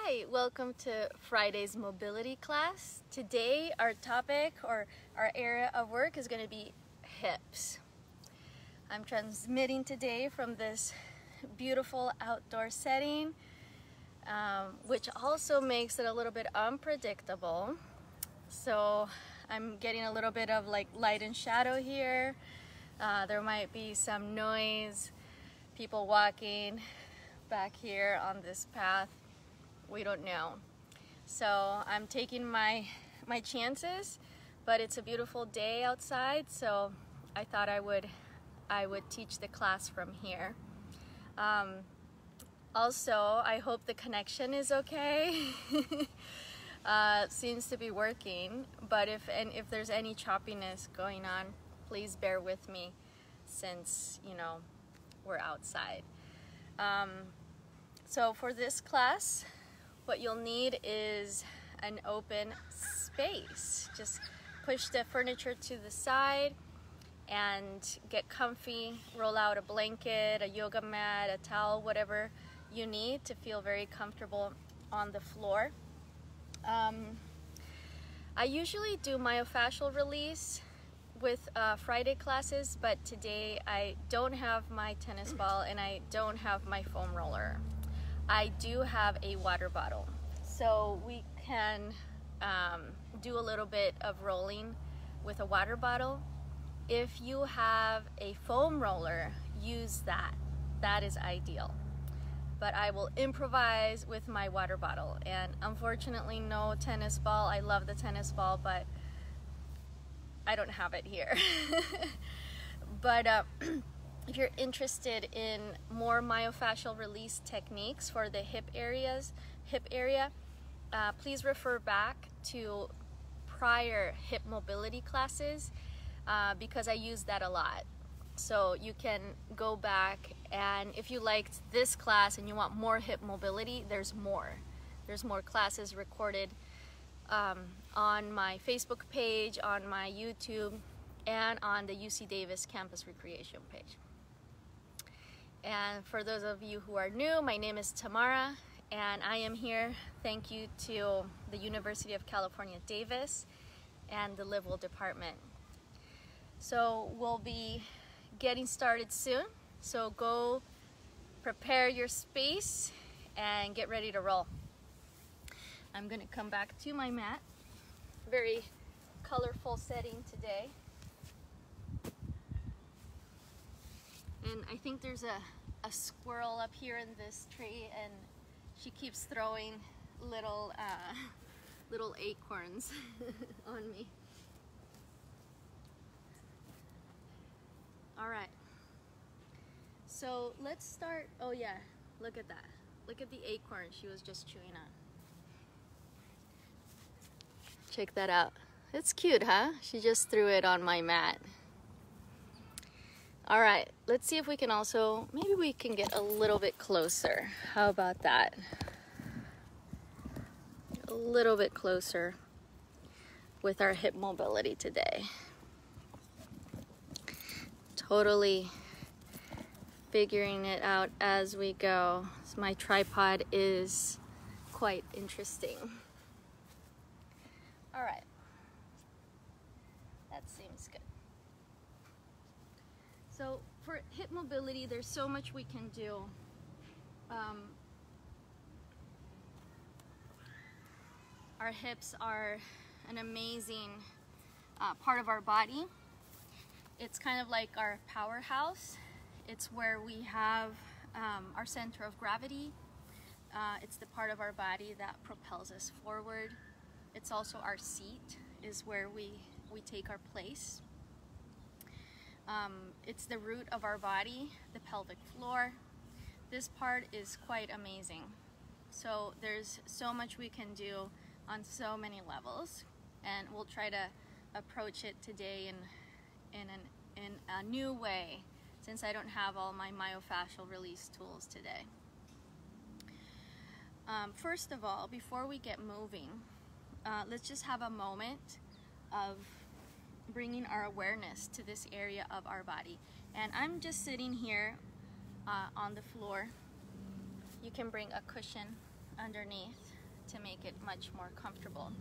Hi, welcome to Friday's mobility class. Today our topic or our area of work is going to be hips. I'm transmitting today from this beautiful outdoor setting, which also makes it a little bit unpredictable. So I'm getting a little bit of like light and shadow here. There might be some noise, people walking back here on this path. We don't know. So I'm taking my chances, but it's a beautiful day outside, so I thought I would teach the class from here. Also, I hope the connection is okay. Seems to be working, but if there's any choppiness going on, please bear with me since, you know, we're outside. So for this class, what you'll need is an open space. Just push the furniture to the side and get comfy, roll out a blanket, a yoga mat, a towel, whatever you need to feel very comfortable on the floor. I usually do myofascial release with Friday classes, but today I don't have my tennis ball and I don't have my foam roller. I do have a water bottle, so we can do a little bit of rolling with a water bottle. If you have a foam roller, use that. That is ideal. But I will improvise with my water bottle, and unfortunately no tennis ball. I love the tennis ball, but I don't have it here. But if you're interested in more myofascial release techniques for the hip area, please refer back to prior hip mobility classes because I use that a lot. So you can go back, and if you liked this class and you want more hip mobility, there's more. There's more classes recorded on my Facebook page, on my YouTube, and on the UC Davis Campus Recreation page. And for those of you who are new, my name is Tamara, and I am here thank you to the University of California, Davis, and the Livewell Department. So we'll be getting started soon, so go prepare your space and get ready to roll. I'm gonna come back to my mat. Very colorful setting today. And I think there's a squirrel up here in this tree, and she keeps throwing little acorns on me. All right, so let's start. Oh yeah, look at that. Look at the acorn she was just chewing on. Check that out. It's cute, huh? She just threw it on my mat. All right, let's see if we can also, maybe we can get a little bit closer. How about that? A little bit closer with our hip mobility today. Totally figuring it out as we go. So my tripod is quite interesting. All right, that seems good. So for hip mobility, there's so much we can do. Our hips are an amazing part of our body. It's kind of like our powerhouse. It's where we have our center of gravity. It's the part of our body that propels us forward. It's also our seat, is where we take our place. It's the root of our body, the pelvic floor. This part is quite amazing. So there's so much we can do on so many levels, and we'll try to approach it today in a new way, since I don't have all my myofascial release tools today. First of all, before we get moving, let's just have a moment of bringing our awareness to this area of our body. And I'm just sitting here on the floor. You can bring a cushion underneath to make it much more comfortable.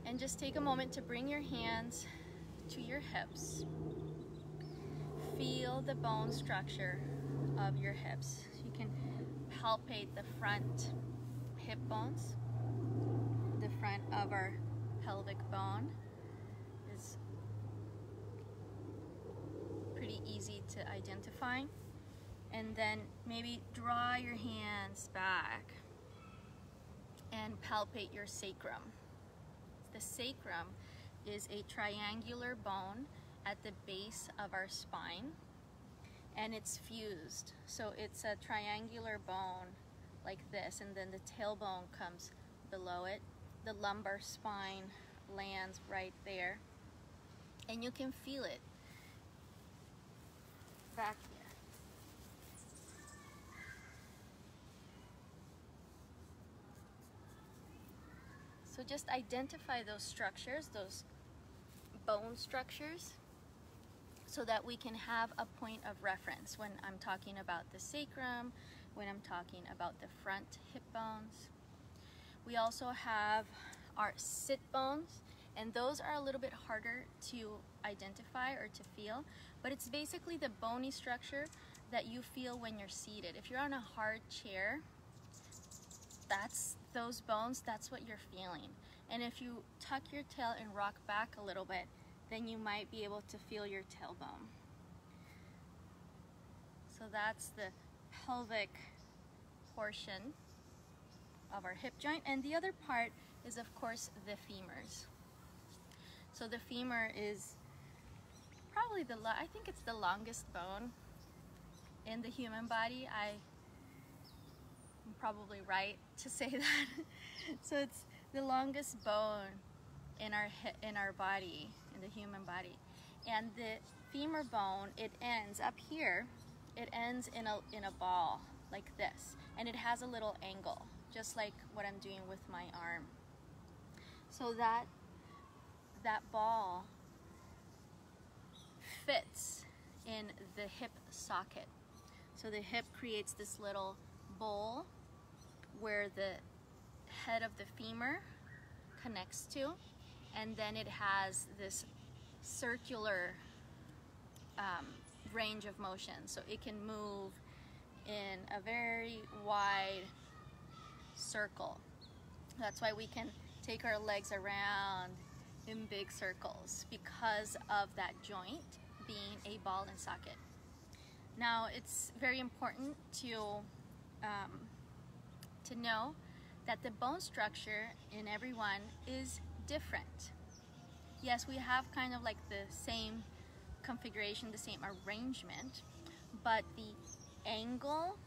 And just take a moment to bring your hands to your hips. Feel the bone structure of your hips. You can palpate the front hip bones. The front of our pelvic bone is pretty easy to identify. And then maybe draw your hands back and palpate your sacrum. The sacrum is a triangular bone at the base of our spine, and it's fused. So it's a triangular bone like this, and then the tailbone comes below it. The lumbar spine lands right there, and you can feel it back here. So just identify those structures, those bone structures, so that we can have a point of reference when I'm talking about the sacrum, when I'm talking about the front hip bones. We also have our sit bones, and those are a little bit harder to identify or to feel, but it's basically the bony structure that you feel when you're seated. If you're on a hard chair, that's those bones, that's what you're feeling. And if you tuck your tail and rock back a little bit, then you might be able to feel your tailbone. So that's the pelvic portion of our hip joint, and the other part is of course the femurs. So the femur is probably I think it's the longest bone in the human body. I'm probably right to say that. So it's the longest bone in our body, in the human body. And the femur bone, it ends up here, it ends in a ball like this, and it has a little angle, just like what I'm doing with my arm. So that ball fits in the hip socket. So the hip creates this little bowl where the head of the femur connects to, and then it has this circular range of motion, so it can move in a very wide circle. That's why we can take our legs around in big circles, because of that joint being a ball and socket. Now it's very important to know that the bone structure in everyone is different. Yes, we have kind of like the same configuration, the same arrangement, but the angle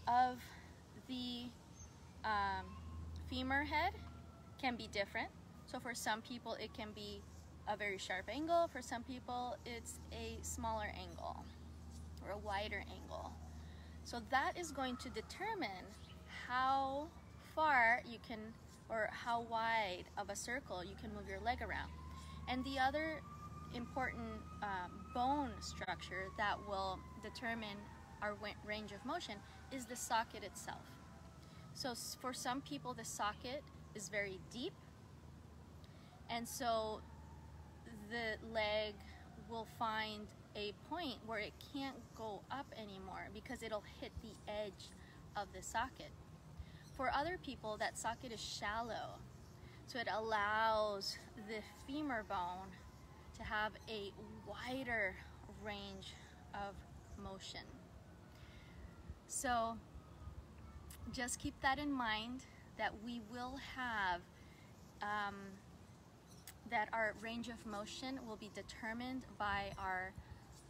of the femur head can be different. So for some people it can be a very sharp angle, for some people it's a smaller angle or a wider angle. So that is going to determine how far you can, or how wide of a circle you can move your leg around. And the other important bone structure that will determine our range of motion is the socket itself. So for some people the socket is very deep, and so the leg will find a point where it can't go up anymore because it'll hit the edge of the socket. For other people, that socket is shallow, so it allows the femur bone to have a wider range of motion. So just keep that in mind, that we will have that our range of motion will be determined by our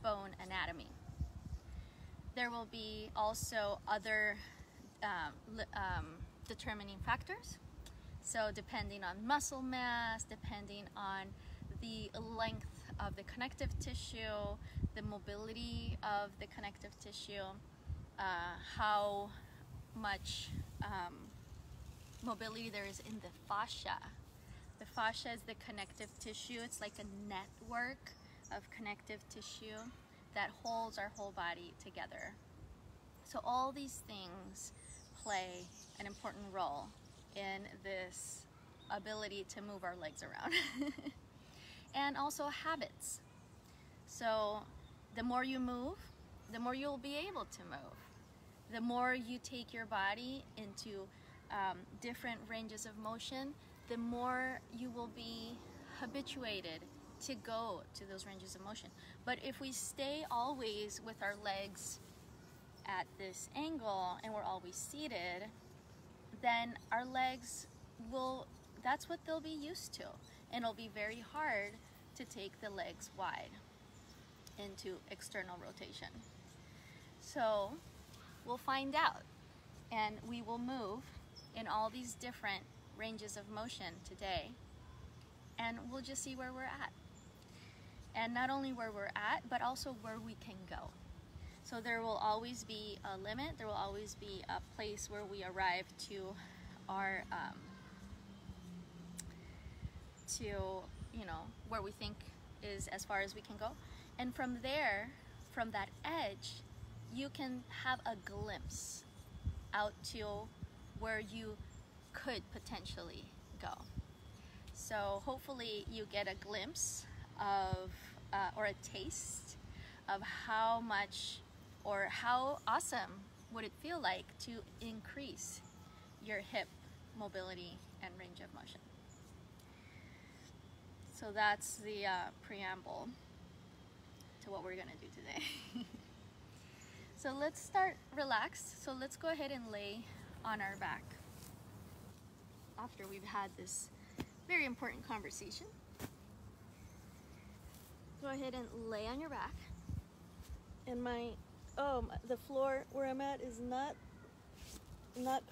bone anatomy. There will be also other determining factors. So depending on muscle mass, depending on the length of the connective tissue, the mobility of the connective tissue, how much mobility there is in the fascia. The fascia is the connective tissue. It's like a network of connective tissue that holds our whole body together. So all these things play an important role in this ability to move our legs around. And also habits. So the more you move, the more you'll be able to move. The more you take your body into different ranges of motion, the more you will be habituated to go to those ranges of motion. But if we stay always with our legs at this angle and we're always seated, then our legs will, that's what they'll be used to. And it'll be very hard to take the legs wide into external rotation. So we'll find out, and we will move in all these different ranges of motion today, and we'll just see where we're at. And not only where we're at, but also where we can go. So there will always be a limit, there will always be a place where we arrive to our, where we think is as far as we can go. And from there, from that edge, you can have a glimpse out to where you could potentially go. So hopefully you get a glimpse of, or a taste of how much or how awesome would it feel like to increase your hip mobility and range of motion. So that's the preamble to what we're gonna do today. So let's start relaxed. So let's go ahead and lay on our back after we've had this very important conversation. Go ahead and lay on your back. And the floor where I'm at is not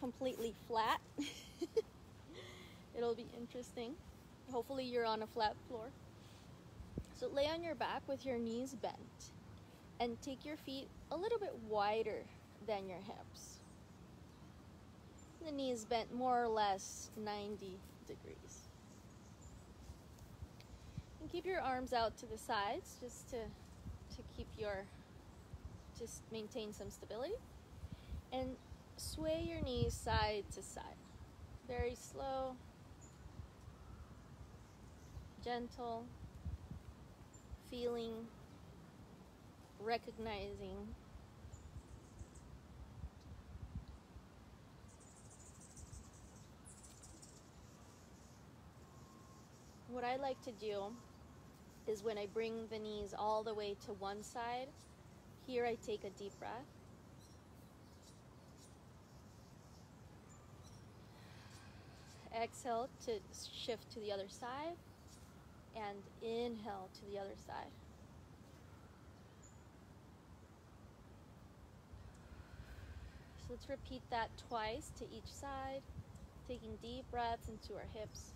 completely flat. It'll be interesting. Hopefully you're on a flat floor. So lay on your back with your knees bent and take your feet a little bit wider than your hips. The knees bent more or less 90 degrees. And keep your arms out to the sides just to maintain some stability. And sway your knees side to side. Very slow, gentle, feeling, recognizing. What I like to do is when I bring the knees all the way to one side, here I take a deep breath. Exhale to shift to the other side, and inhale to the other side. So let's repeat that twice to each side, taking deep breaths into our hips.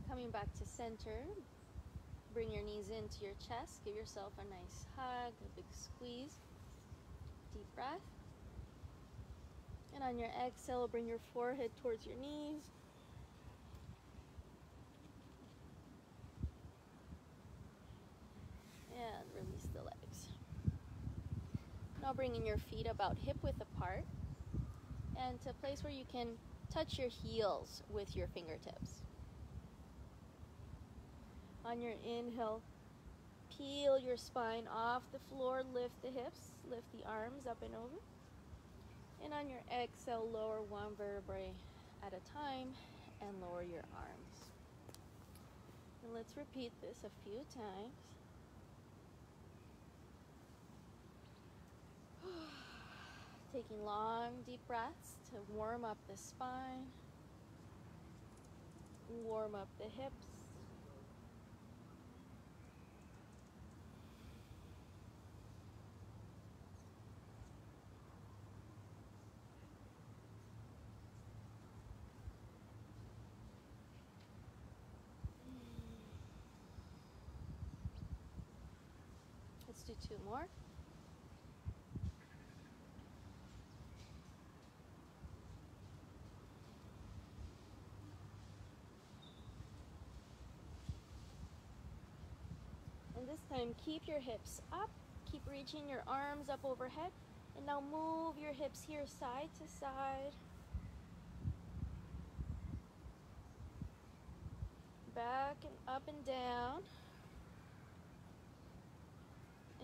Coming back to center, bring your knees into your chest, give yourself a nice hug, a big squeeze, deep breath. And on your exhale, bring your forehead towards your knees. And release the legs. Now bringing your feet about hip width apart and to a place where you can touch your heels with your fingertips. On your inhale, peel your spine off the floor, lift the hips, lift the arms up and over. And on your exhale, lower one vertebrae at a time and lower your arms. And let's repeat this a few times. Taking long, deep breaths to warm up the spine, warm up the hips. Let's do 2 more. And this time, keep your hips up. Keep reaching your arms up overhead. And now move your hips here side to side. Back and up and down.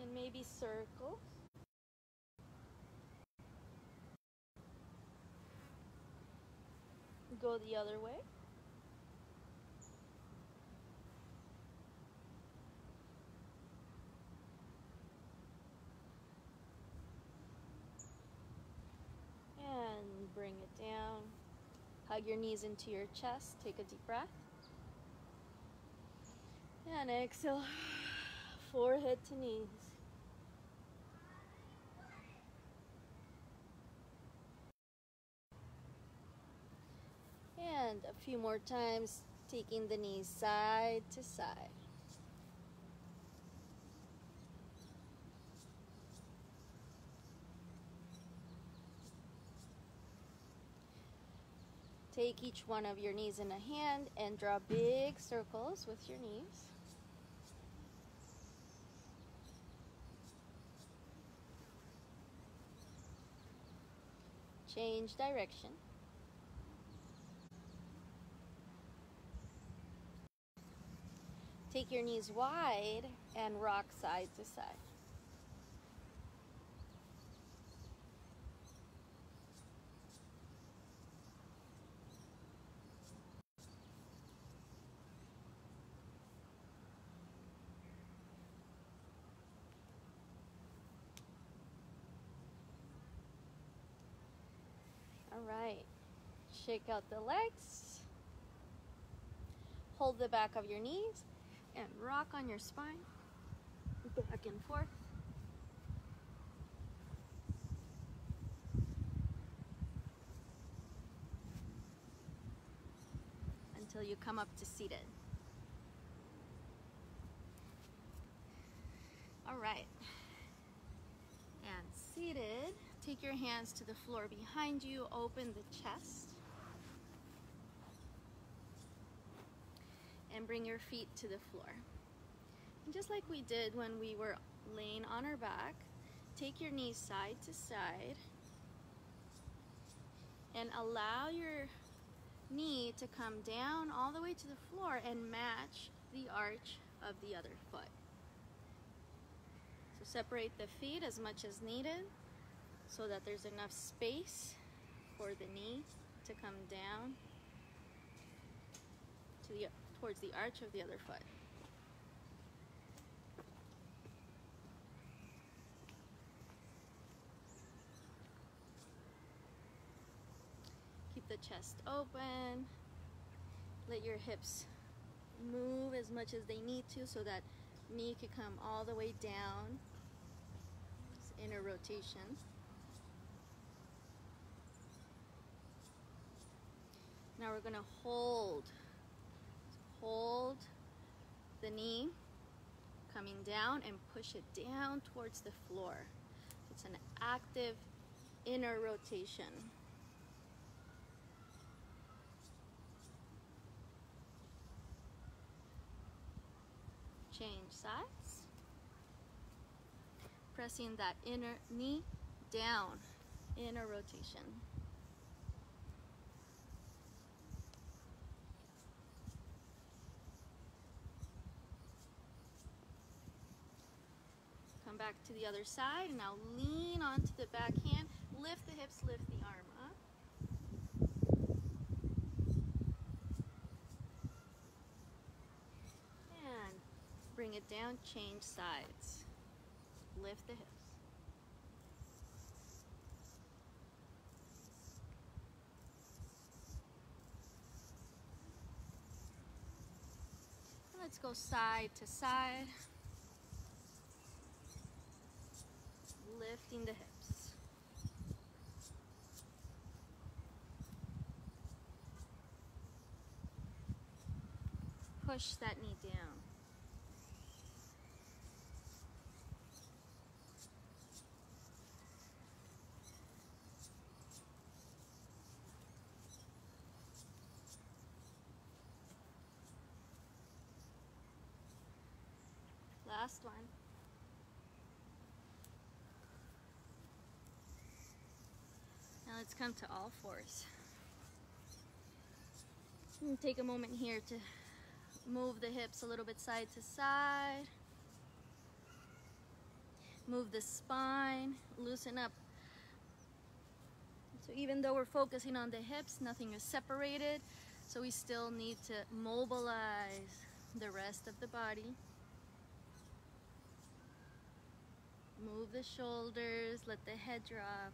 And maybe circle. Go the other way. And bring it down. Hug your knees into your chest. Take a deep breath. And exhale, forehead to knees. And a few more times, taking the knees side to side. Take each one of your knees in a hand and draw big circles with your knees. Change direction. Take your knees wide and rock side to side. All right, shake out the legs. Hold the back of your knees and rock on your spine, back and forth. Until you come up to seated. All right, and seated, take your hands to the floor behind you, open the chest, and bring your feet to the floor. And just like we did when we were laying on our back, take your knees side to side and allow your knee to come down all the way to the floor and match the arch of the other foot. So separate the feet as much as needed so that there's enough space for the knee to come down to towards the arch of the other foot. Keep the chest open. Let your hips move as much as they need to so that knee can come all the way down. It's inner rotation. Now we're going to hold the knee coming down and push it down towards the floor. It's an active inner rotation. Change sides. Pressing that inner knee down, inner rotation. Come back to the other side, and now lean onto the back hand, lift the hips, lift the arm up. And bring it down, change sides. Lift the hips. And let's go side to side. Lifting the hips. Push that knee down. last one. Now let's come to all fours. And take a moment here to move the hips a little bit side to side. Move the spine, loosen up. So even though we're focusing on the hips, nothing is separated. So we still need to mobilize the rest of the body. Move the shoulders, let the head drop.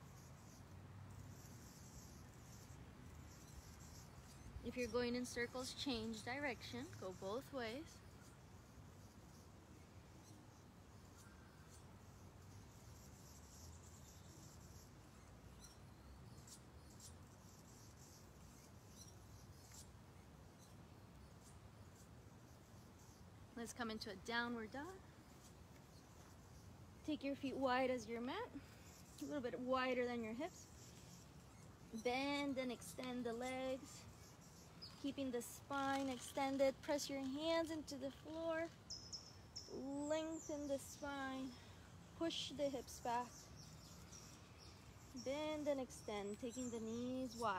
If you're going in circles, change direction, go both ways. Let's come into a downward dog. Take your feet wide as your mat, a little bit wider than your hips. Bend and extend the legs, keeping the spine extended. Press your hands into the floor, lengthen the spine, push the hips back. Bend and extend, taking the knees wide.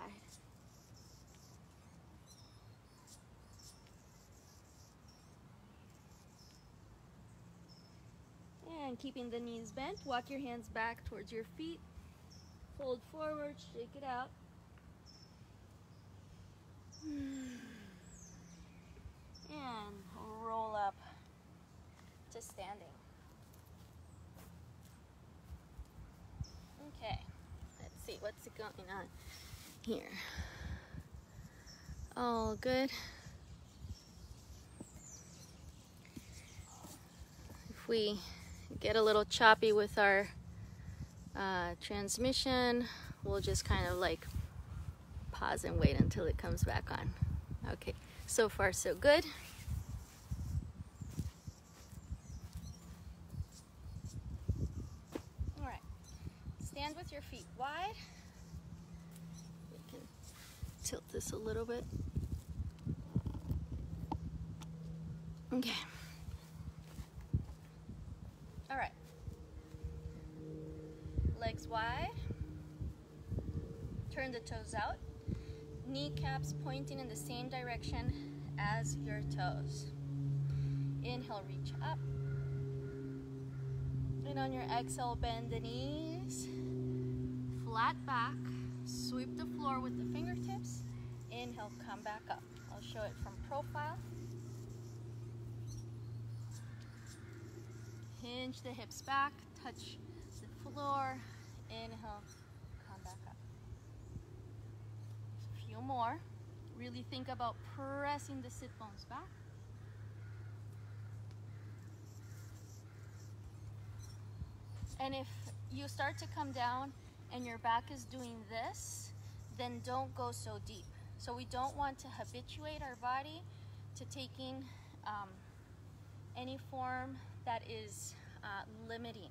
And keeping the knees bent, walk your hands back towards your feet. Fold forward, shake it out. And roll up to standing. Okay, let's see what's going on here. All good. If we get a little choppy with our transmission, we'll just kind of like pause and wait until it comes back on. Okay, so far so good. All right, stand with your feet wide. We can tilt this a little bit. Okay. All right. Legs wide. Turn the toes out. Kneecaps pointing in the same direction as your toes. Inhale, reach up. And on your exhale, bend the knees. Flat back. Sweep the floor with the fingertips. Inhale, come back up. I'll show it from profile. Hinge the hips back, touch the floor. Inhale, come back up. A few more. Really think about pressing the sit bones back. And if you start to come down and your back is doing this, then don't go so deep. So we don't want to habituate our body to taking any form that is limiting.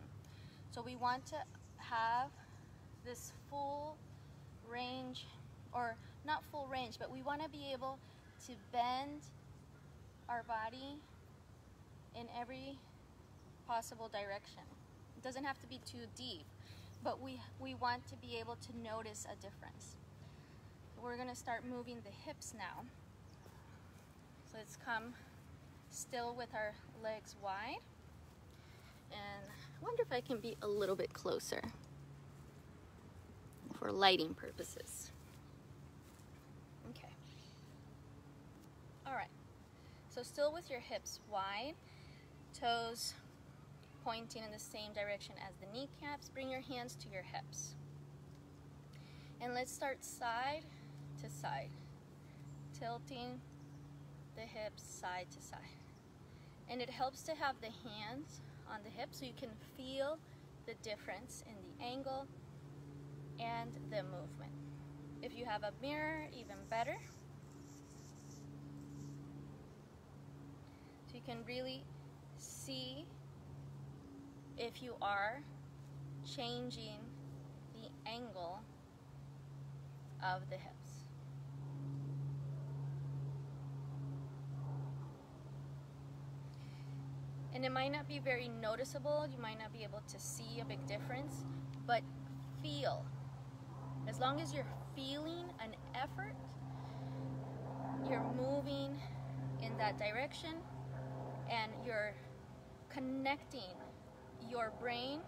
So we want to have this full range, or not full range, but we want to be able to bend our body in every possible direction. It doesn't have to be too deep, but we want to be able to notice a difference. We're going to start moving the hips now. So let's come still with our legs wide. And I wonder if I can be a little bit closer for lighting purposes. Okay. All right. So still with your hips wide, toes pointing in the same direction as the kneecaps. Bring your hands to your hips. And let's start side to side, tilting the hips side to side. And it helps to have the hands on the hips so you can feel the difference in the angle and the movement. If you have a mirror, even better. So you can really see if you are changing the angle of the hips. And it might not be very noticeable, you might not be able to see a big difference, but feel. As long as you're feeling an effort, you're moving in that direction, and you're connecting your brain,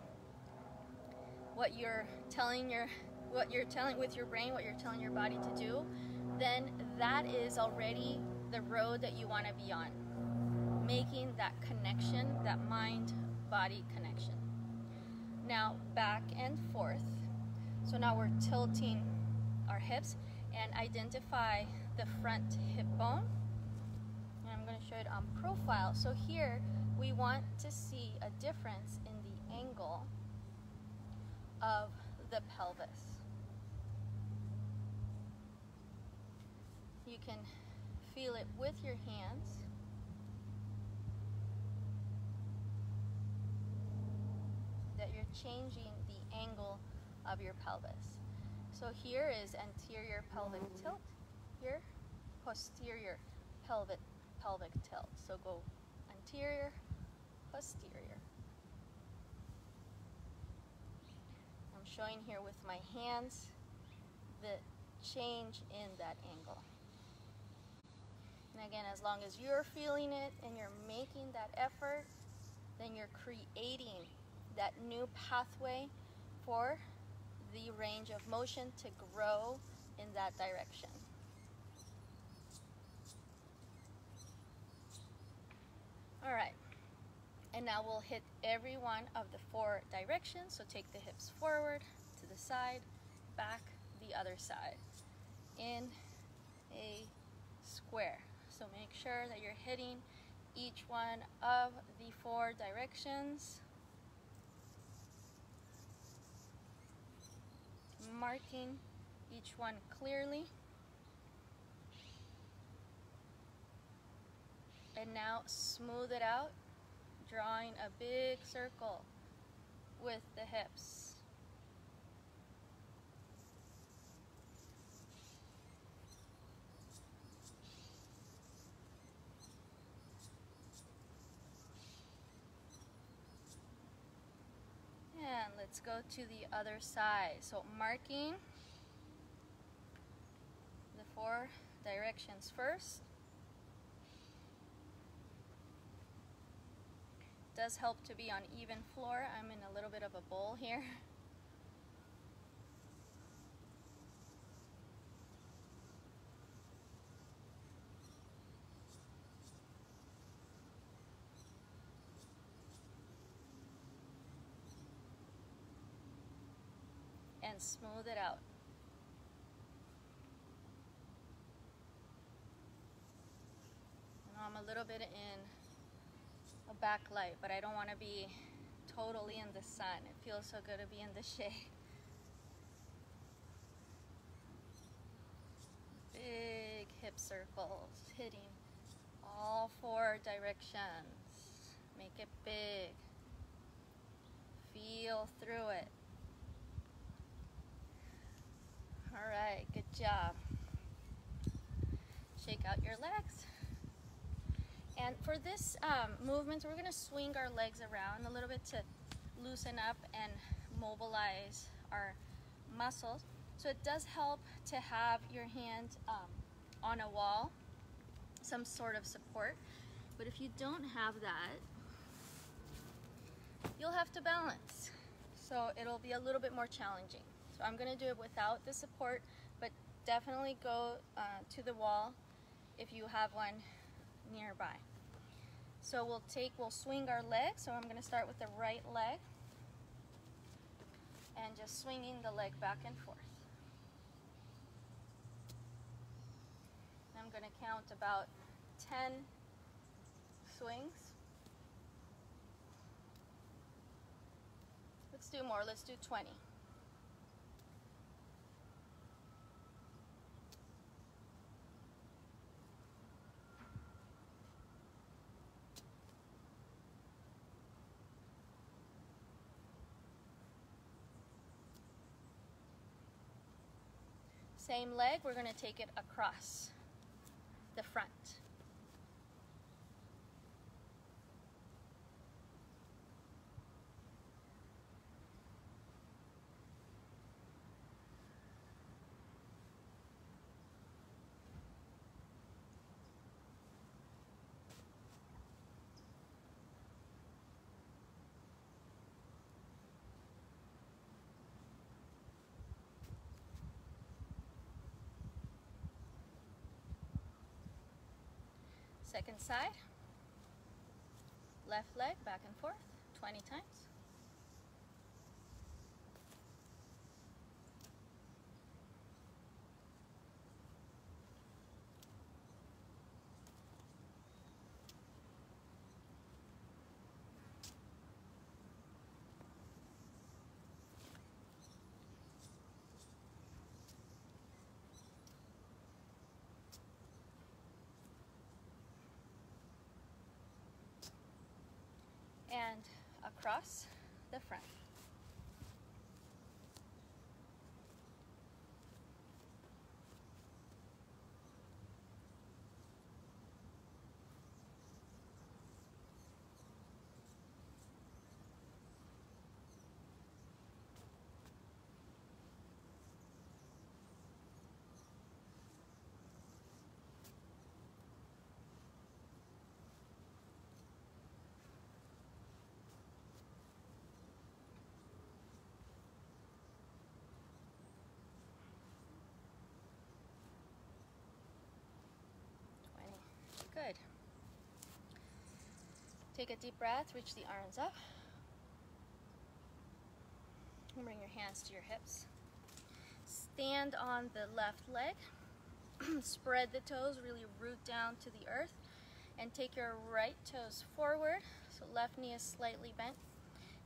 what you're telling with your brain, what you're telling your body to do, then that is already the road that you want to be on. Making that connection, that mind-body connection. Now back and forth. So now we're tilting our hips and identify the front hip bone. And I'm going to show it on profile. So here we want to see a difference in the angle of the pelvis. You can feel it with your hands. That you're changing the angle of your pelvis. So here is anterior pelvic tilt, here posterior pelvic tilt. So go anterior, posterior. I'm showing here with my hands the change in that angle. And again, as long as you're feeling it and you're making that effort, then you're creating that new pathway for the range of motion to grow in that direction. All right, and now we'll hit every one of the 4 directions. So take the hips forward, to the side, back, the other side, in a square. So make sure that you're hitting each one of the 4 directions, marking each one clearly. And now smooth it out, drawing a big circle with the hips. And let's go to the other side. So marking the 4 directions first. Does help to be on even floor. I'm in a little bit of a bowl here. And smooth it out. Now I'm a little bit in a backlight, but I don't want to be totally in the sun. It feels so good to be in the shade. Big hip circles, hitting all 4 directions. Make it big. Feel through it. All right, good job. Shake out your legs. And for this movement, we're going to swing our legs around a little bit to loosen up and mobilize our muscles. So it does help to have your hand on a wall, some sort of support. But if you don't have that, you'll have to balance. So it'll be a little bit more challenging. So I'm going to do it without the support, but definitely go to the wall if you have one nearby. So we'll swing our legs. So I'm going to start with the right leg and just swinging the leg back and forth. I'm going to count about 10 swings. Let's do more. Let's do 20. Same leg, we're going to take it across the front. Second side. Left leg back and forth 20 times. And across the front. Good. Take a deep breath, reach the arms up. And bring your hands to your hips. Stand on the left leg. Spread the toes, really root down to the earth. And take your right toes forward. So left knee is slightly bent.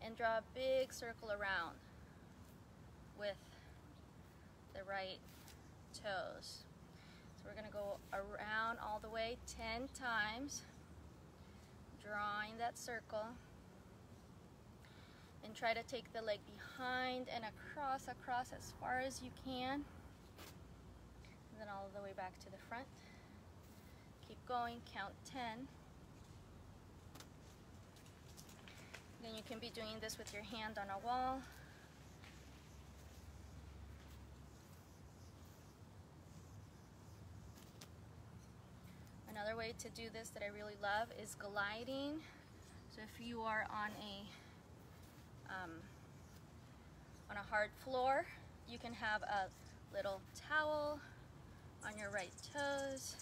And draw a big circle around with the right toes. So we're going to go around all the way 10 times, drawing that circle, and try to take the leg behind and across as far as you can, and then all the way back to the front. Keep going, count 10. Then you can be doing this with your hand on a wall. Another way to do this that I really love is gliding. So if you are on a hard floor, you can have a little towel on your right toes,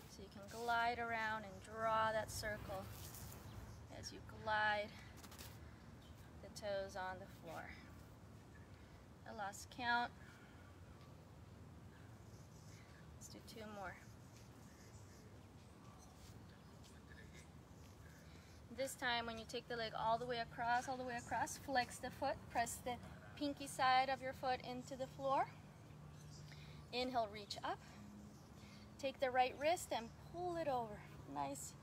so you can glide around and draw that circle as you glide the toes on the floor. The last count. Let's do 2 more. This time, when you take the leg all the way across, flex the foot, press the pinky side of your foot into the floor. Inhale, reach up. Take the right wrist and pull it over. Nice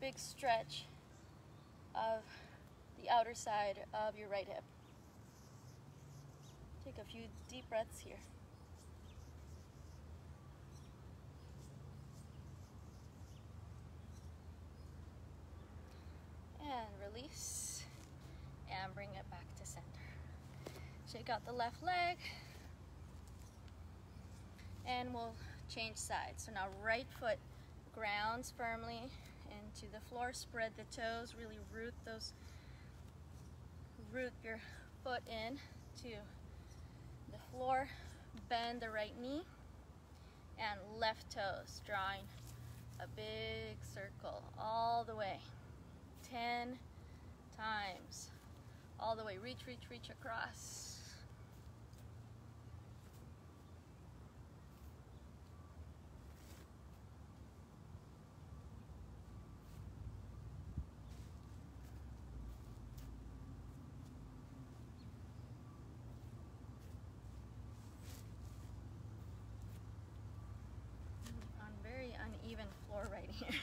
big stretch of the outer side of your right hip. Take a few deep breaths here. And release, and bring it back to center. Shake out the left leg, and we'll change sides. So now right foot grounds firmly into the floor, spread the toes, really root your foot in to the floor, bend the right knee, and left toes, drawing a big circle all the way. 10 times. All the way. Reach across. On very uneven floor right here.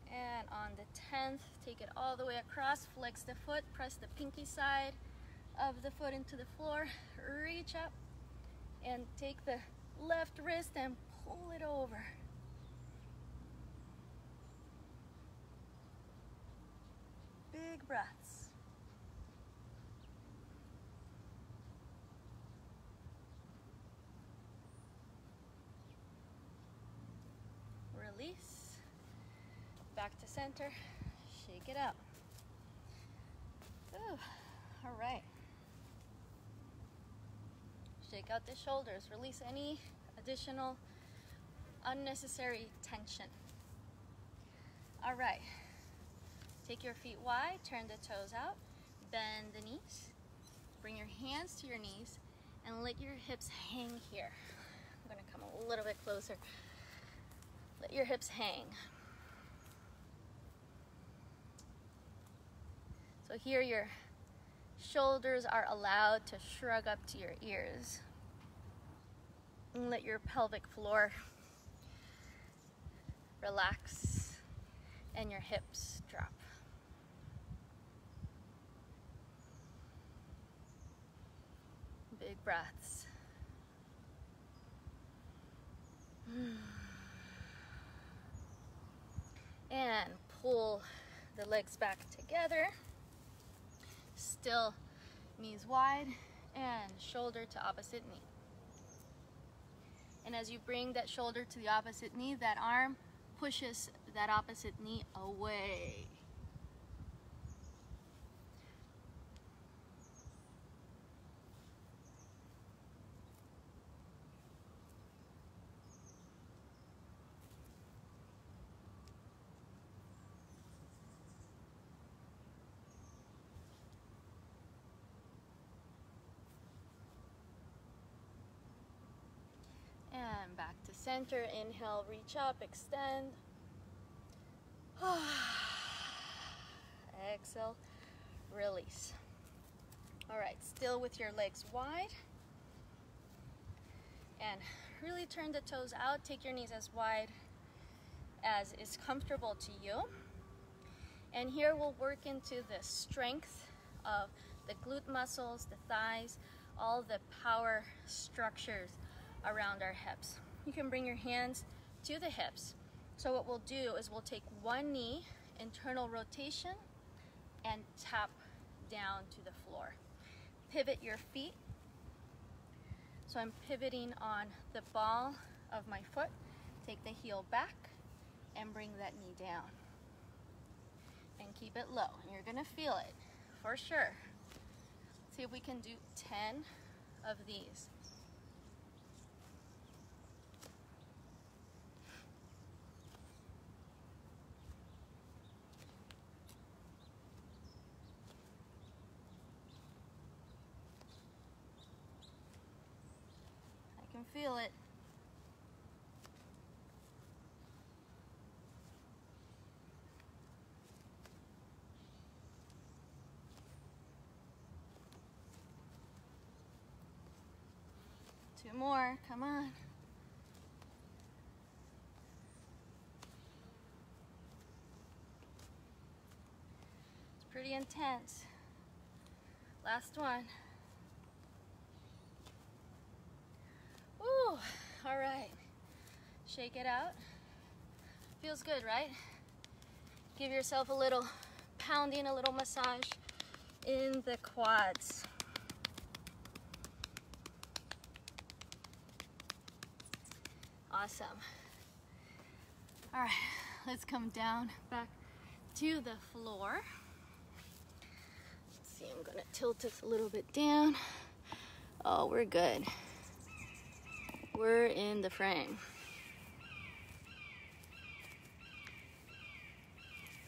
And on the 10th, take it all the way across, flex the foot, press the pinky side of the foot into the floor, reach up, and take the left wrist and pull it over. Big breaths. release, back to center, shake it out. Ooh, all right. Shake out the shoulders, release any additional unnecessary tension. All right, take your feet wide, turn the toes out, bend the knees, bring your hands to your knees, and let your hips hang here. I'm gonna come a little bit closer. Let your hips hang. So here your shoulders are allowed to shrug up to your ears. And let your pelvic floor relax and your hips drop. Big breaths. And pull the legs back together. Still knees wide and shoulder to opposite knee. And as you bring that shoulder to the opposite knee, that arm pushes that opposite knee away. And back to center. Inhale, reach up, extend. Exhale, release. All right, still with your legs wide. And really turn the toes out. Take your knees as wide as is comfortable to you. And here we'll work into the strength of the glute muscles, the thighs, all the power structures around our hips. You can bring your hands to the hips. So what we'll do is we'll take one knee, internal rotation, and tap down to the floor. Pivot your feet. So I'm pivoting on the ball of my foot. Take the heel back and bring that knee down. And keep it low. And you're gonna feel it, for sure. See if we can do 10 of these. I can feel it. Two more, come on. It's pretty intense. Last one. Ooh, all right. Shake it out. Feels good, right? Give yourself a little pounding, a little massage in the quads. Awesome. All right, let's come down back to the floor. Let's see, I'm gonna tilt this a little bit down. Oh, we're good. We're in the frame.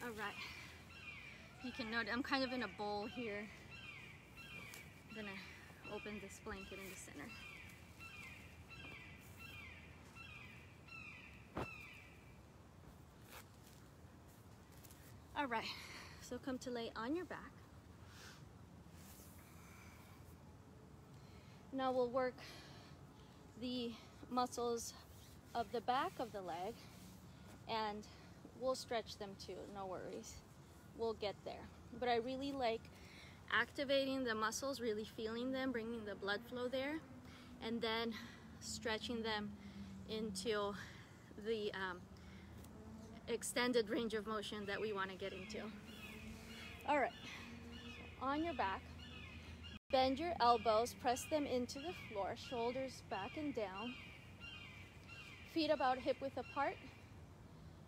All right. You can note I'm kind of in a bowl here. I'm gonna open this blanket in the center. All right, so come to lay on your back. Now we'll work the muscles of the back of the leg, and we'll stretch them too, no worries. We'll get there. But I really like activating the muscles, really feeling them, bringing the blood flow there, and then stretching them into the extended range of motion that we want to get into. All right, on your back, bend your elbows, press them into the floor, shoulders back and down, feet about hip width apart,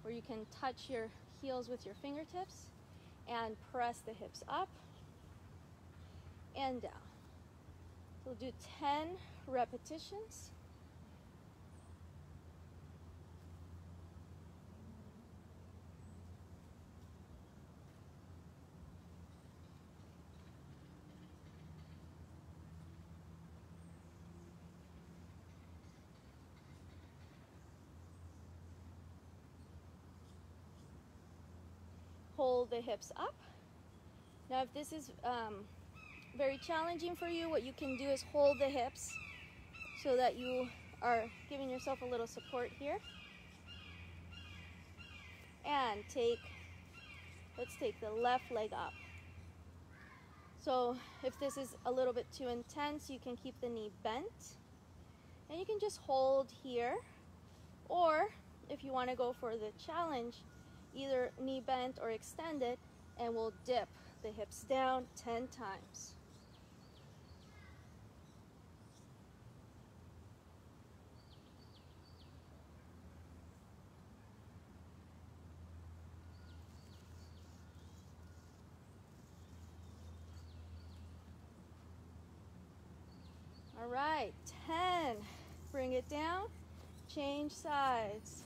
where you can touch your heels with your fingertips and press the hips up and down. So we'll do 10 repetitions. Hold the hips up. Now if this is very challenging for you, what you can do is hold the hips so that you are giving yourself a little support here. And let's take the left leg up. So if this is a little bit too intense, you can keep the knee bent and you can just hold here, or if you want to go for the challenge, either knee bent or extended, and we'll dip the hips down 10 times. All right, 10. Bring it down, change sides.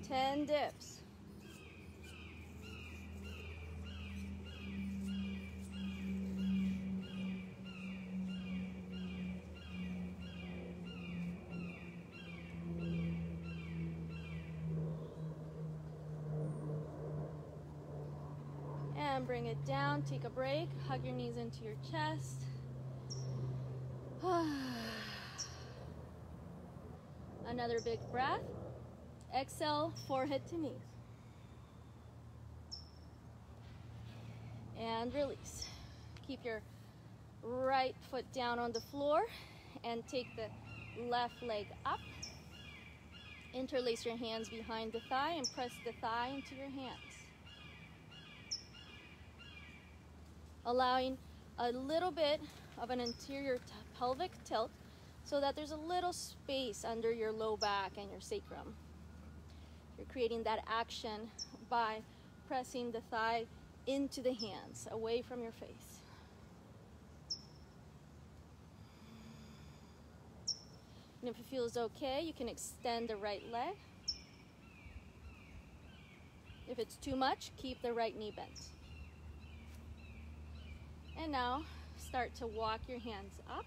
10 dips. And bring it down, take a break, hug your knees into your chest. Another big breath. Exhale, forehead to knees. And release. Keep your right foot down on the floor and take the left leg up. Interlace your hands behind the thigh and press the thigh into your hands. Allowing a little bit of an anterior pelvic tilt so that there's a little space under your low back and your sacrum. You're creating that action by pressing the thigh into the hands, away from your face. And if it feels okay, you can extend the right leg. If it's too much, keep the right knee bent. And now start to walk your hands up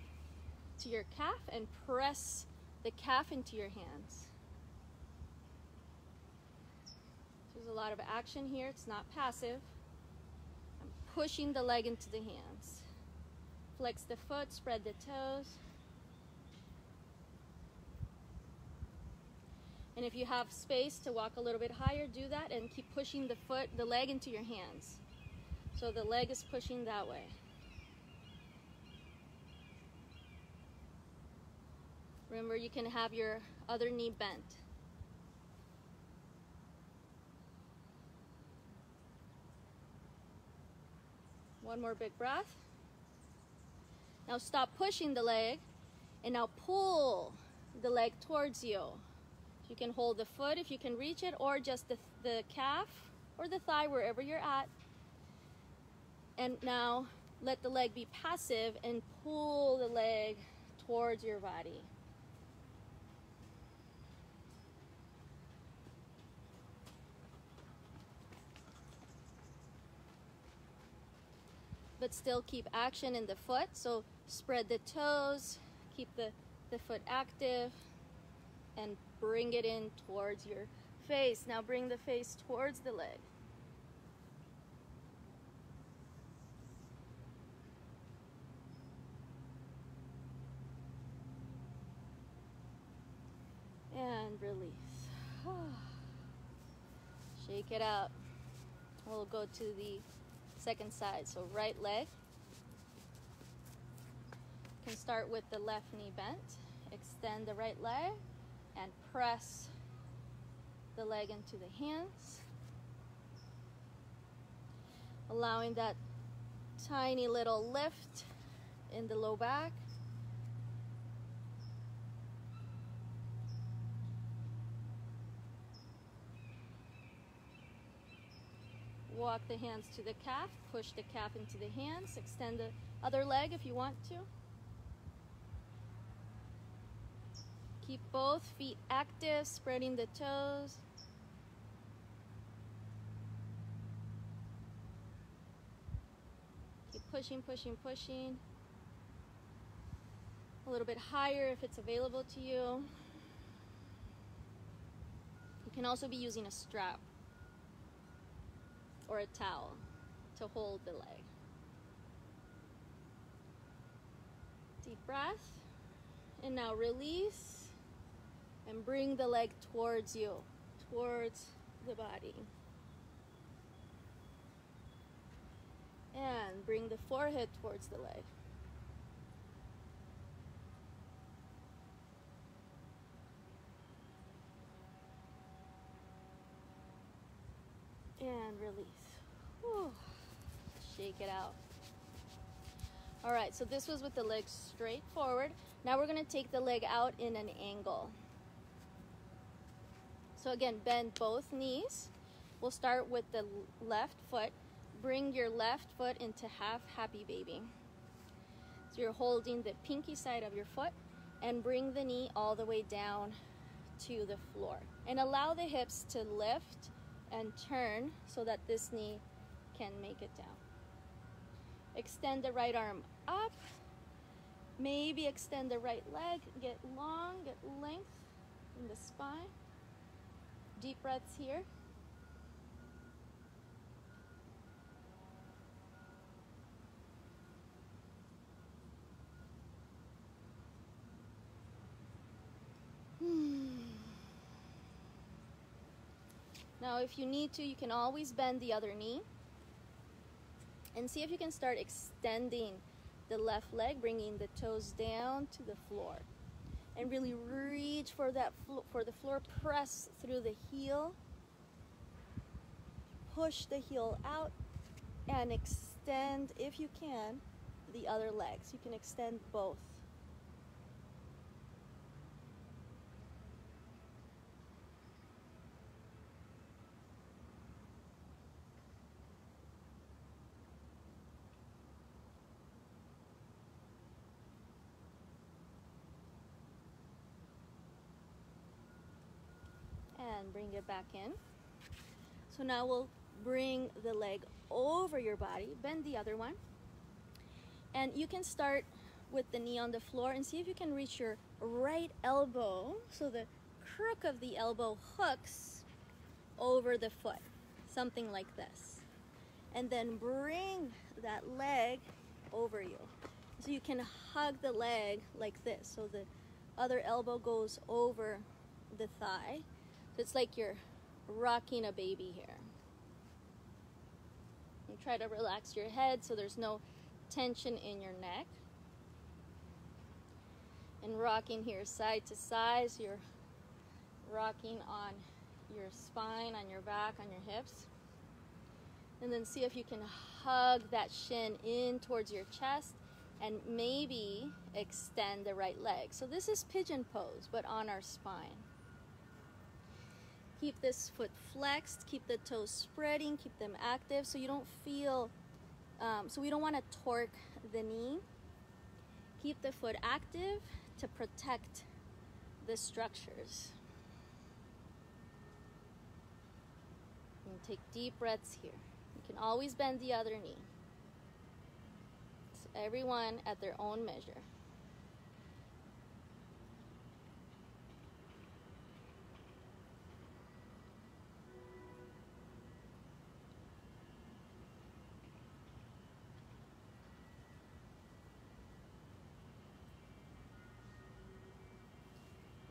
to your calf and press the calf into your hands. There's a lot of action here. It's not passive. I'm pushing the leg into the hands. Flex the foot, spread the toes. And if you have space to walk a little bit higher, do that and keep pushing the leg into your hands. So the leg is pushing that way. Remember, you can have your other knee bent. One more big breath. Now stop pushing the leg and now pull the leg towards you. You can hold the foot if you can reach it, or just the calf or the thigh, wherever you're at. And now let the leg be passive and pull the leg towards your body. But still keep action in the foot. So spread the toes, keep the foot active, and bring it in towards your face. Now bring the face towards the leg. And release. Shake it out. We'll go to the second side. So right leg. You can start with the left knee bent. Extend the right leg and press the leg into the hands. Allowing that tiny little lift in the low back. Walk the hands to the calf, push the calf into the hands, extend the other leg if you want to. Keep both feet active, spreading the toes. Keep pushing, pushing, pushing. A little bit higher if it's available to you. You can also be using a strap or a towel to hold the leg. Deep breath. And now release and bring the leg towards you, towards the body. And bring the forehead towards the leg. And release. Whew. Shake it out. All right, so this was with the legs straight forward. Now we're gonna take the leg out in an angle. So again, bend both knees. We'll start with the left foot. Bring your left foot into half happy baby. So you're holding the pinky side of your foot and bring the knee all the way down to the floor. And allow the hips to lift and turn so that this knee can make it down. Extend the right arm up. Maybe extend the right leg. Get long, get length in the spine. Deep breaths here. Now, if you need to, you can always bend the other knee. And see if you can start extending the left leg, bringing the toes down to the floor. And really reach for that for the floor. Press through the heel. Push the heel out and extend, if you can, the other legs. You can extend both. And bring it back in. So now we'll bring the leg over your body, bend the other one. And you can start with the knee on the floor and see if you can reach your right elbow so the crook of the elbow hooks over the foot, something like this. And then bring that leg over you. So you can hug the leg like this, so the other elbow goes over the thigh. So it's like you're rocking a baby here. And try to relax your head so there's no tension in your neck. And rocking here side to side, so you're rocking on your spine, on your back, on your hips. And then see if you can hug that shin in towards your chest and maybe extend the right leg. So this is pigeon pose, but on our spine. Keep this foot flexed, keep the toes spreading, keep them active so you don't feel, so we don't want to torque the knee. Keep the foot active to protect the structures. And take deep breaths here. You can always bend the other knee. So everyone at their own measure.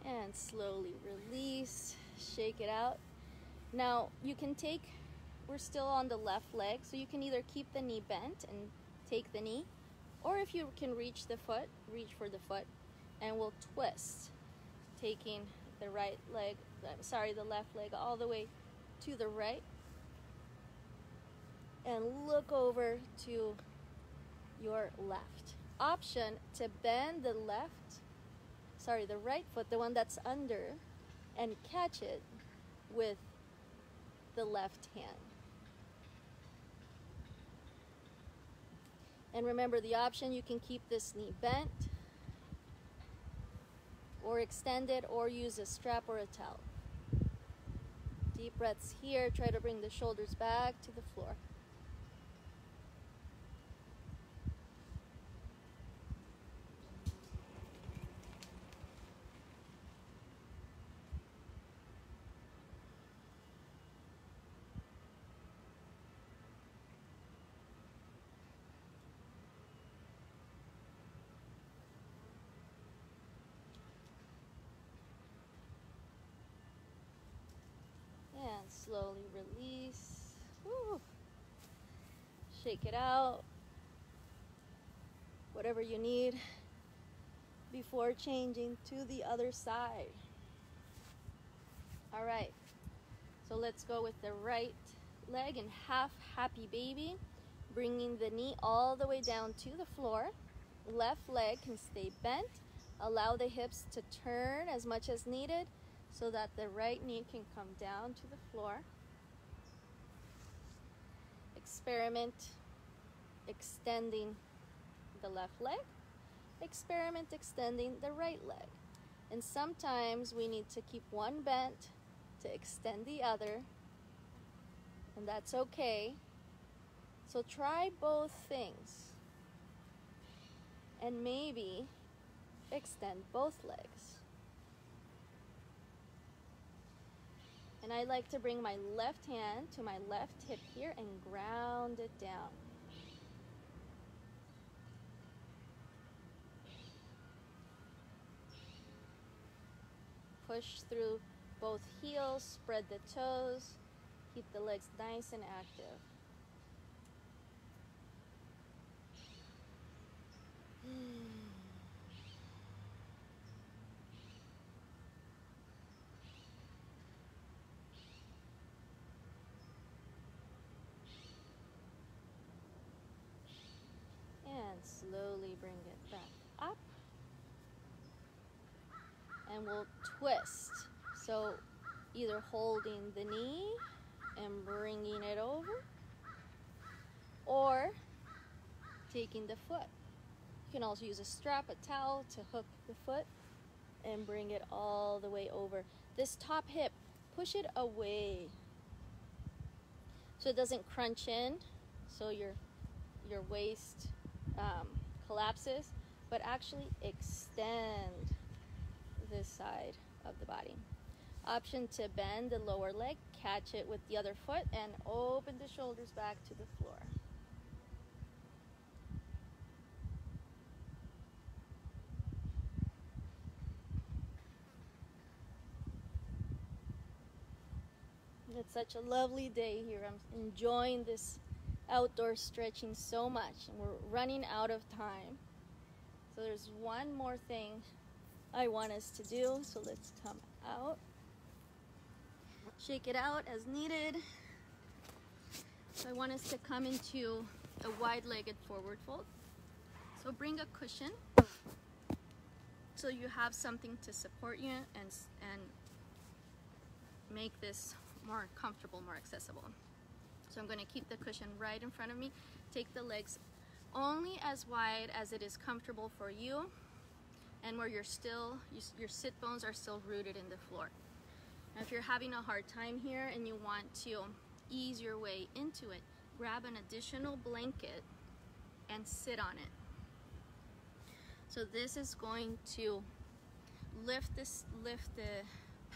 And slowly release, shake it out. Now you can take, we're still on the left leg, so you can either keep the knee bent and take the knee, or if you can reach the foot, reach for the foot, and we'll twist, taking the right leg, the left leg all the way to the right, and look over to your left. Option to bend the the right foot, the one that's under, and catch it with the left hand. And remember the option, you can keep this knee bent or extend it or use a strap or a towel. Deep breaths here. Try to bring the shoulders back to the floor. And slowly release. Woo. Shake it out. Whatever you need before changing to the other side. All right, so let's go with the right leg in half happy baby, bringing the knee all the way down to the floor. Left leg can stay bent. Allow the hips to turn as much as needed so that the right knee can come down to the floor. Experiment extending the left leg. Experiment extending the right leg. And sometimes we need to keep one bent to extend the other, and that's okay. So try both things and maybe extend both legs. And I like to bring my left hand to my left hip here and ground it down. Push through both heels, spread the toes, keep the legs nice and active. And slowly bring it back up. And we'll twist. So either holding the knee and bringing it over, or taking the foot. You can also use a strap, a towel to hook the foot and bring it all the way over. This top hip, push it away so it doesn't crunch in, so your waist collapses, but actually extend this side of the body. Option to bend the lower leg, catch it with the other foot, and open the shoulders back to the floor. It's such a lovely day here. I'm enjoying this outdoor stretching so much, and we're running out of time. So there's one more thing I want us to do, so let's come out. Shake it out as needed. So I want us to come into a wide-legged forward fold. So bring a cushion so you have something to support you and make this more comfortable, more accessible. So I'm going to keep the cushion right in front of me. Take the legs only as wide as it is comfortable for you, and where your sit bones are still rooted in the floor. Now, if you're having a hard time here and you want to ease your way into it, grab an additional blanket and sit on it. So this is going to lift the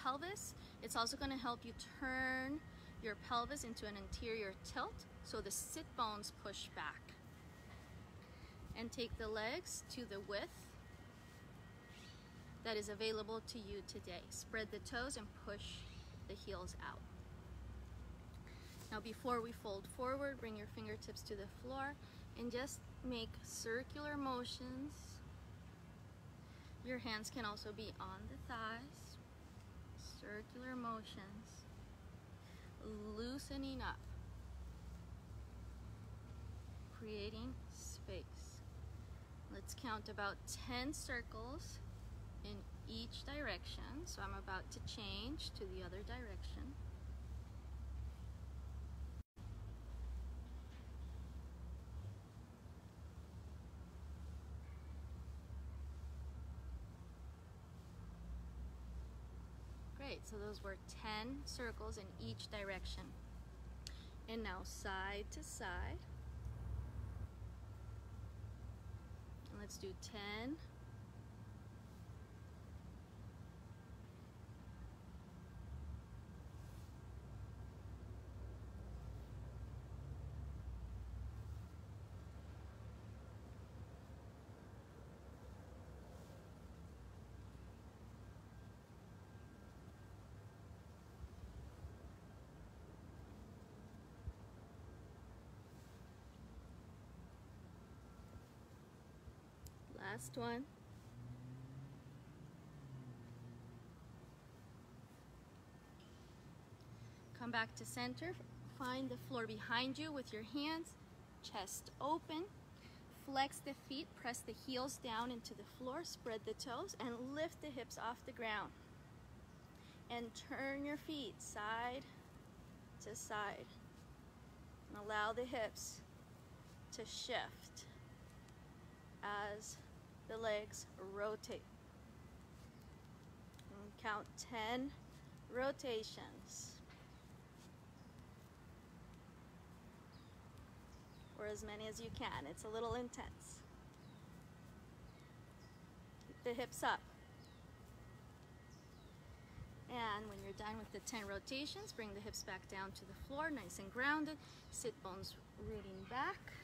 pelvis. It's also going to help you turn your pelvis into an anterior tilt so the sit bones push back. And take the legs to the width that is available to you today. Spread the toes and push the heels out. Now, before we fold forward, bring your fingertips to the floor and just make circular motions. Your hands can also be on the thighs. Circular motions, loosening up, creating space. Let's count about 10 circles in each direction. So I'm about to change to the other direction. Great, so those were 10 circles in each direction. And now side to side. And let's do 10. Last one. Come back to center. Find the floor behind you with your hands, chest open. Flex the feet, press the heels down into the floor, spread the toes, and lift the hips off the ground. And turn your feet side to side. And allow the hips to shift as the legs rotate. And count 10 rotations, or as many as you can. It's a little intense. Keep the hips up. And when you're done with the 10 rotations, bring the hips back down to the floor, nice and grounded. Sit bones rooting back.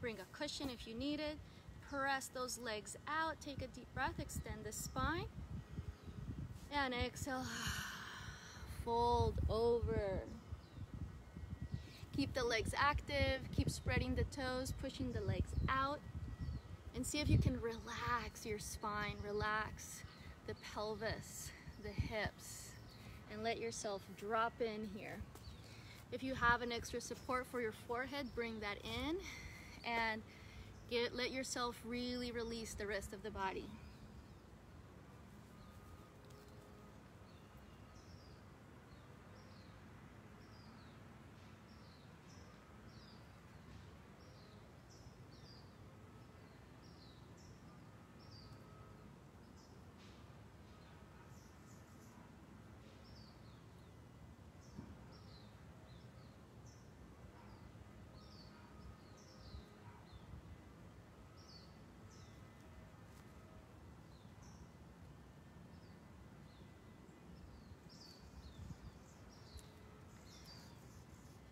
Bring a cushion if you need it. Press those legs out. Take a deep breath. Extend the spine. And exhale. Fold over. Keep the legs active. Keep spreading the toes, pushing the legs out. And see if you can relax your spine. Relax the pelvis, the hips. And let yourself drop in here. If you have an extra support for your forehead, bring that in. And let yourself really release the rest of the body.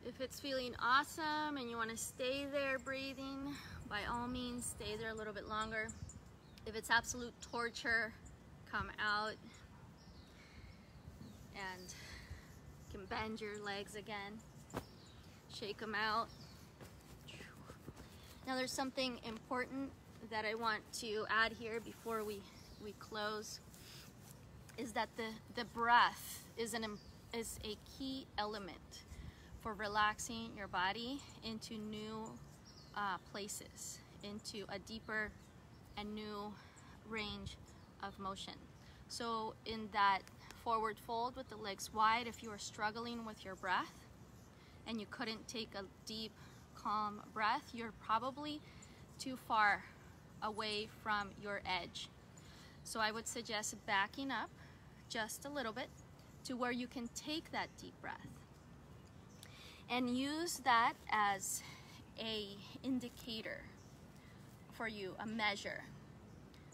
If it's feeling awesome and you want to stay there breathing, by all means stay there a little bit longer. If it's absolute torture, come out and you can bend your legs again, shake them out. Now there's something important that I want to add here before we close, is that the breath is a key element for relaxing your body into new places, into a deeper and new range of motion. So in that forward fold with the legs wide, if you are struggling with your breath and you couldn't take a deep, calm breath, you're probably too far away from your edge. So I would suggest backing up just a little bit to where you can take that deep breath. And use that as a indicator for you, a measure.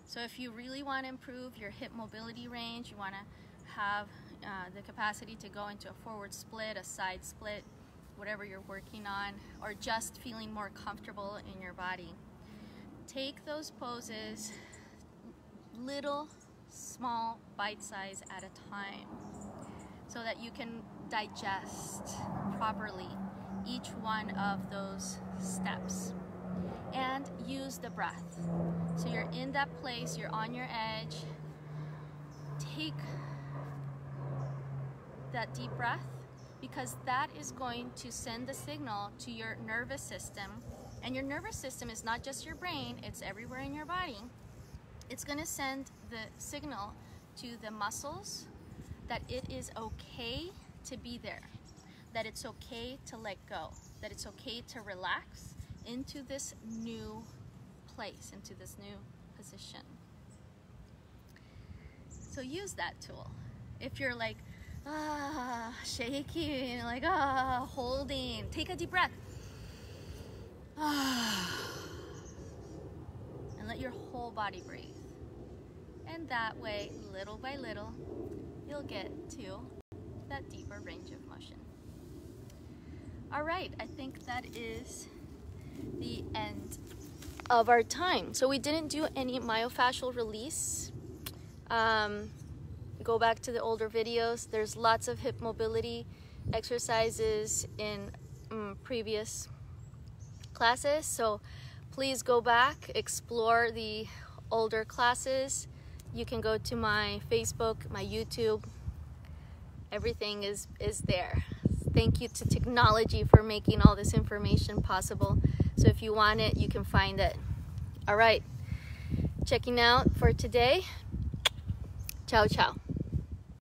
So if you really want to improve your hip mobility range, you want to have the capacity to go into a forward split, a side split, whatever you're working on, or just feeling more comfortable in your body, take those poses little, small, bite size at a time, so that you can digest properly each one of those steps. And use the breath. So you're in that place, you're on your edge. Take that deep breath, because that is going to send the signal to your nervous system. And your nervous system is not just your brain, it's everywhere in your body. It's going to send the signal to the muscles that it is okay to be there, that it's okay to let go, that it's okay to relax into this new place, into this new position. So use that tool. If you're like, shaking, like, holding, take a deep breath. And let your whole body breathe. And that way, little by little, you'll get to that deeper range of motion. All right, I think that is the end of our time. So we didn't do any myofascial release. Go back to the older videos. There's lots of hip mobility exercises in previous classes, so please go back, explore the older classes. You can go to my Facebook, my YouTube. Everything is there. Thank you to technology for making all this information possible. So if you want it, you can find it. All right, checking out for today. Ciao, ciao.